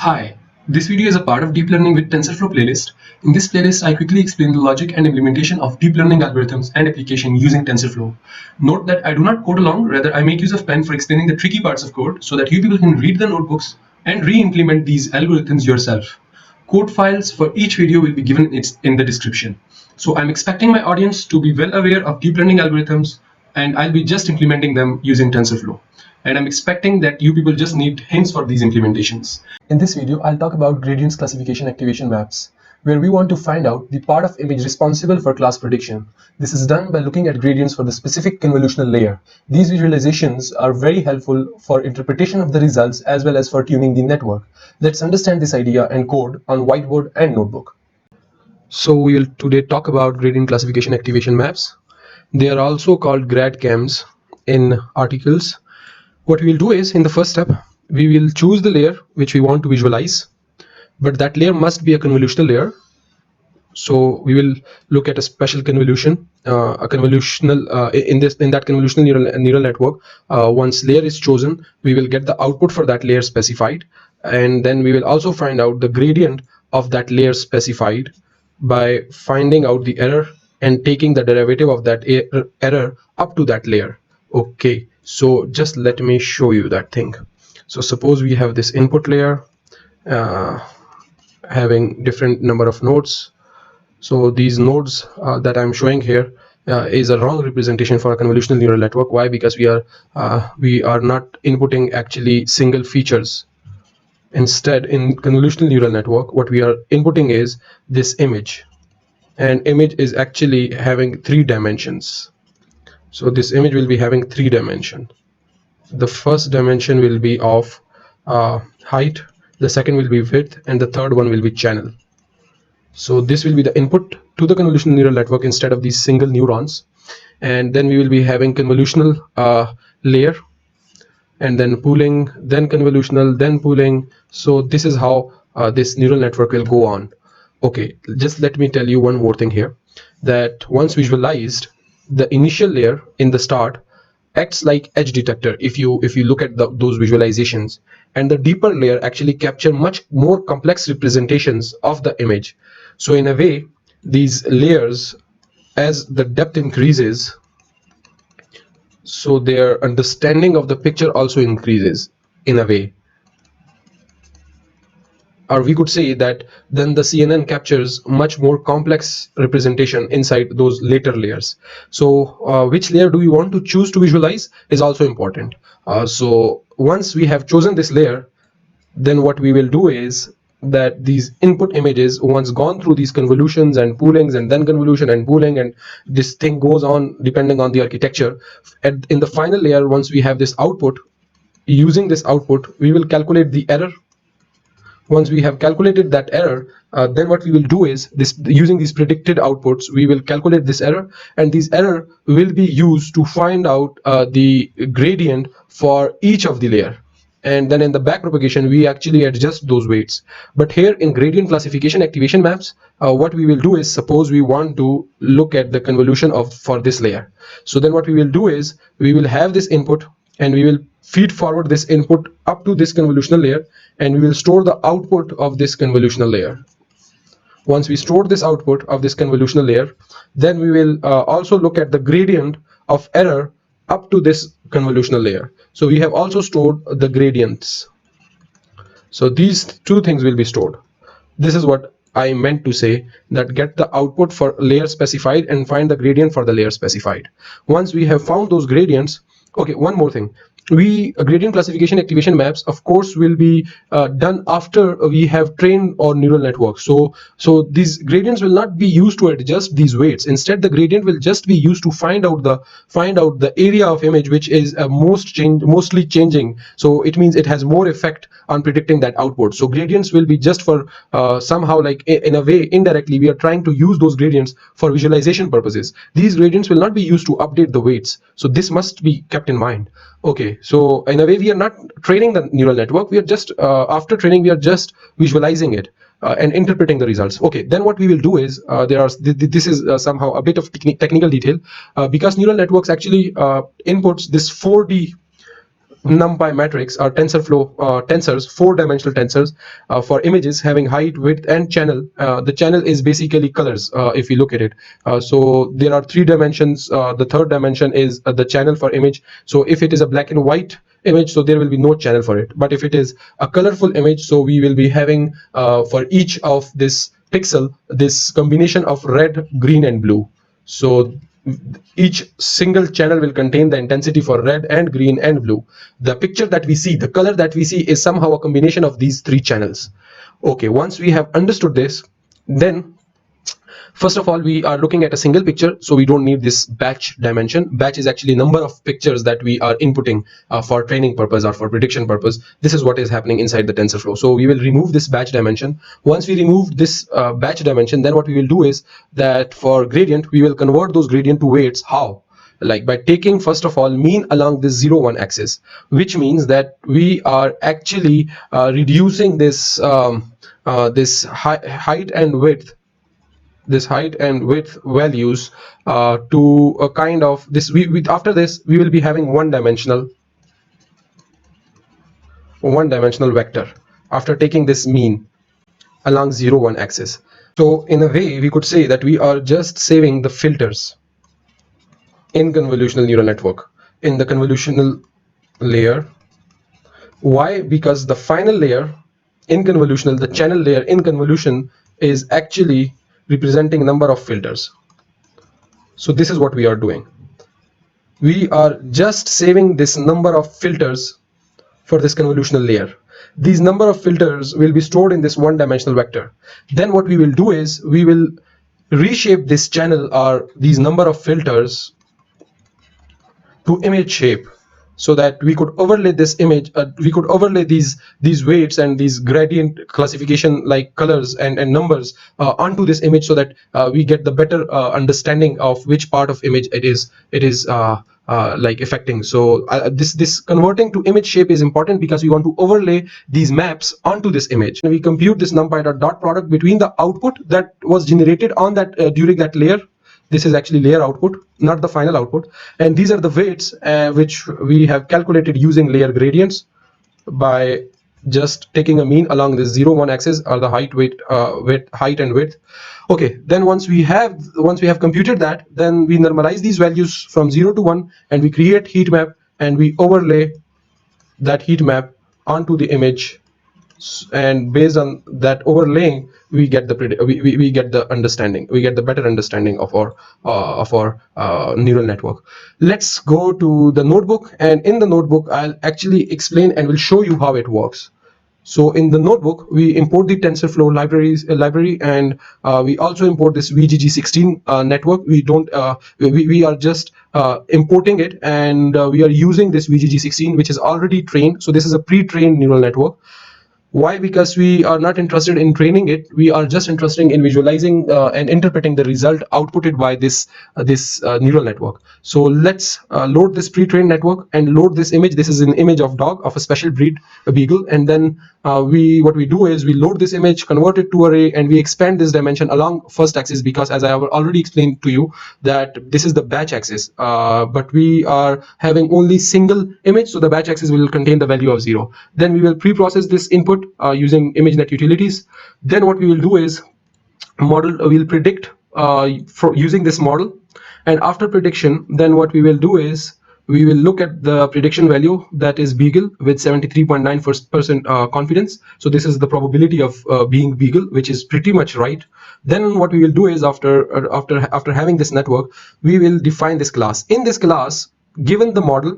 Hi, this video is a part of Deep Learning with TensorFlow playlist. In this playlist, I quickly explain the logic and implementation of deep learning algorithms and application using TensorFlow. Note that I do not code along, rather I make use of pen for explaining the tricky parts of code so that you people can read the notebooks and re-implement these algorithms yourself. Code files for each video will be given in the description. So I'm expecting my audience to be well aware of deep learning algorithms, and I'll be just implementing them using TensorFlow. And I'm expecting that you people just need hints for these implementations. In this video, I'll talk about gradients classification activation maps, where we want to find out the part of image responsible for class prediction. This is done by looking at gradients for the specific convolutional layer. These visualizations are very helpful for interpretation of the results as well as for tuning the network. Let's understand this idea and code on whiteboard and notebook. So we will today talk about gradient classification activation maps. They are also called GradCams in articles. What we will do is, in the first step, we will choose the layer which we want to visualize, but that layer must be a convolutional layer. So we will look at a special convolution, a convolutional in that convolutional neural network. Once layer is chosen, we will get the output for that layer specified, and then we will also find out the gradient of that layer specified by finding out the error and taking the derivative of that error up to that layer. Okay, so just let me show you that thing. So suppose we have this input layer uh, having different number of nodes. So these nodes that I'm showing here is a wrong representation for a convolutional neural network. Why? Because we are not inputting actually single features. Instead, in convolutional neural network, what we are inputting is this image, and image is actually having 3 dimensions. So this image will be having 3 dimensions. The first dimension will be of height, the second will be width, and the third one will be channel. So this will be the input to the convolutional neural network instead of these single neurons. And then we will be having convolutional layer, and then pooling, then convolutional, then pooling. So this is how this neural network will go on. Okay, just let me tell you one more thing here, that once visualized, the initial layer in the start acts like edge detector if you look at those visualizations, and the deeper layer actually capture much more complex representations of the image. So in a way, these layers, as the depth increases, so their understanding of the picture also increases in a way, or we could say that then the CNN captures much more complex representation inside those later layers. So which layer do we want to choose to visualize is also important. So once we have chosen this layer, then what we will do is that these input images, once gone through these convolutions and poolings and then convolution and pooling, and this thing goes on depending on the architecture, in the final layer, once we have this output, using this output we will calculate the error. Once we have calculated that error, then what we will do is, this using these predicted outputs, we will calculate this error, and this error will be used to find out the gradient for each of the layer, and then in the back propagation we actually adjust those weights. But here in gradient classification activation maps, what we will do is, suppose we want to look at the convolution of for this layer. So then what we will do is, we will have this input and we will feed forward this input up to this convolutional layer, and we will store the output of this convolutional layer. Once we store this output of this convolutional layer, then we will also look at the gradient of error up to this convolutional layer. So we have also stored the gradients. So these two things will be stored. This is what I meant to say, that get the output for layer specified and find the gradient for the layer specified. Once we have found those gradients, okay, one more thing. Gradient classification activation maps, of course, will be done after we have trained our neural network. So these gradients will not be used to adjust these weights. Instead, the gradient will just be used to find out the area of image which is mostly changing. So it means it has more effect on predicting that output. So gradients will be just for somehow, like in a way, indirectly we are trying to use those gradients for visualization purposes. These gradients will not be used to update the weights. So this must be kept in mind. Okay, so in a way we are not training the neural network, we are just after training we are just visualizing it and interpreting the results. Okay, then what we will do is, this is somehow a bit of technical detail, because neural networks actually inputs this 4D NumPy matrix are TensorFlow tensors, four-dimensional tensors for images having height, width, and channel. The channel is basically colors, if you look at it. So there are three dimensions. The third dimension is the channel for image. So if it is a black and white image, so there will be no channel for it. But if it is a colorful image, so we will be having for each of this pixel this combination of red, green, and blue. So each single channel will contain the intensity for red and green and blue. The picture that we see, the color that we see, is somehow a combination of these three channels. Okay, once we have understood this, then first of all, we are looking at a single picture, so we don't need this batch dimension. Batch is actually number of pictures that we are inputting for training purpose or for prediction purpose. This is what is happening inside the TensorFlow. So we will remove this batch dimension. Once we remove this batch dimension, then what we will do is that for gradient, we will convert those gradient to weights. How? Like by taking first of all mean along this 0-1 axis, which means that we are actually reducing this this height and width, values to a kind of this. After this we will be having one dimensional vector after taking this mean along 0-1 axis. So in a way we could say that we are just saving the filters in convolutional neural network in the convolutional layer. Why? Because the final layer in convolutional, the channel layer in convolution, is actually representing number of filters. So this is what we are doing. We are just saving this number of filters for this convolutional layer. These number of filters will be stored in this one-dimensional vector. Then what we will do is we will reshape this channel or these number of filters to image shape, so that we could overlay this image, we could overlay these weights and these gradient classification like colors and numbers onto this image, so that we get the better understanding of which part of image it is like affecting. So this converting to image shape is important because we want to overlay these maps onto this image. And we compute this numpy dot product between the output that was generated on that during that layer. This is actually layer output, not the final output. And these are the weights which we have calculated using layer gradients by just taking a mean along this 0-1 axis, or the height, weight, height and width. Okay, then once we have computed that, then we normalize these values from 0 to 1, and we create heat map, and we overlay that heat map onto the image. And based on that overlaying, we get the we get the understanding, we get the better understanding of our neural network. Let's go to the notebook, and in the notebook I'll actually explain and will show you how it works. So in the notebook we import the TensorFlow library, and we also import this VGG16 network. We don't we are just importing it, and we are using this VGG16 which is already trained. So this is a pre-trained neural network. Why? Because we are not interested in training it. We are just interested in visualizing and interpreting the result outputted by this neural network. So let's load this pre-trained network and load this image. This is an image of dog, of a special breed, a beagle. And then what we do is we load this image, convert it to array, and we expand this dimension along first axis, because as I have already explained to you that this is the batch axis, but we are having only single image, so the batch axis will contain the value of 0. Then we will pre-process this input using ImageNet utilities. Then what we will do is we'll predict using this model, and after prediction, then what we will do is we will look at the prediction value, that is beagle, with 73.9% confidence. So this is the probability of being beagle, which is pretty much right. Then what we will do is after having this network, we will define this class. In this class, given the model,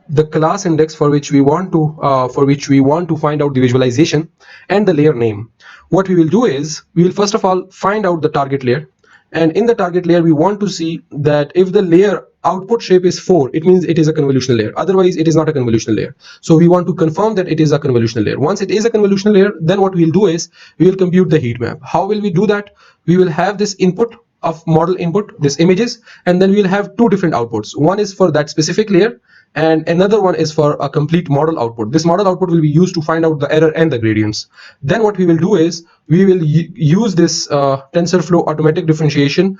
the class index for which we want to find out the visualization, and the layer name, what we will do is we will first of all find out the target layer. And in the target layer, we want to see that if the layer output shape is 4, it means it is a convolutional layer. Otherwise, it is not a convolutional layer. So we want to confirm that it is a convolutional layer. Once it is a convolutional layer, then what we'll do is we will compute the heat map. How will we do that? We will have this input of model input, this images, and then we'll have two different outputs. One is for that specific layer, and another one is for a complete model output. This model output will be used to find out the error and the gradients. Then what we will do is we will use this TensorFlow automatic differentiation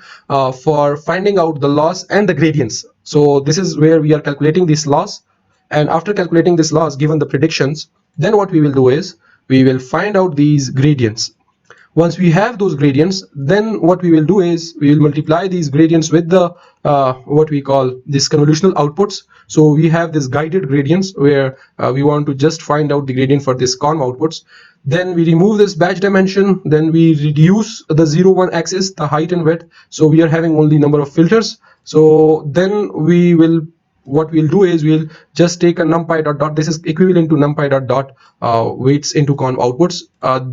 for finding out the loss and the gradients. So this is where we are calculating this loss And after calculating this loss given the predictions, then what we will do is we will find out these gradients. Once we have those gradients, then what we will do is we will multiply these gradients with the what we call this convolutional outputs. So we have this guided gradients where we want to just find out the gradient for this conv outputs. Then we remove this batch dimension, then we reduce the 0 1 axis, the height and width, so we are having only number of filters. So then we will, what we'll do is we'll just take a numpy dot dot, this is equivalent to numpy dot dot weights into conv outputs.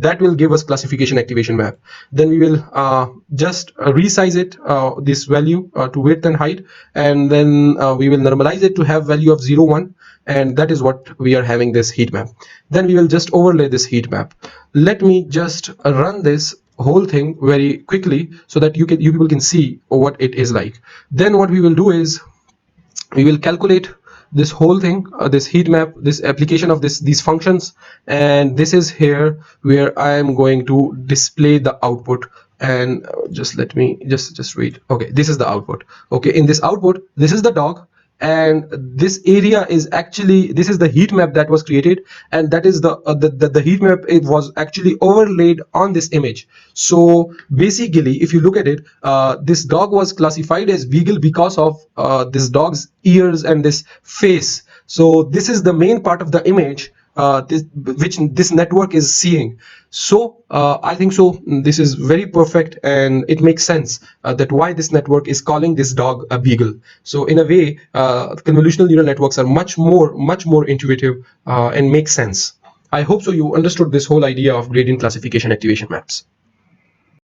That will give us classification activation map. Then we will just resize it, this value to width and height, and then we will normalize it to have value of 0 1, and that is what we are having this heat map. Then we will just overlay this heat map. Let me just run this whole thing very quickly so that you people can see what it is like. Then what we will do is we will calculate this whole thing, this heat map, this application of these functions, and this is here where I am going to display the output. And just let me just wait. Okay, this is the output. Okay, in this output, this is the dog, and this area is actually, this is the heat map that was created, and that is the heat map. It was actually overlaid on this image. So basically, if you look at it, this dog was classified as beagle because of this dog's ears and this face. So this is the main part of the image which this network is seeing. So I think so this is very perfect, and it makes sense that why this network is calling this dog a beagle. So in a way, convolutional neural networks are much more intuitive and make sense. I hope so you understood this whole idea of gradient classification activation maps.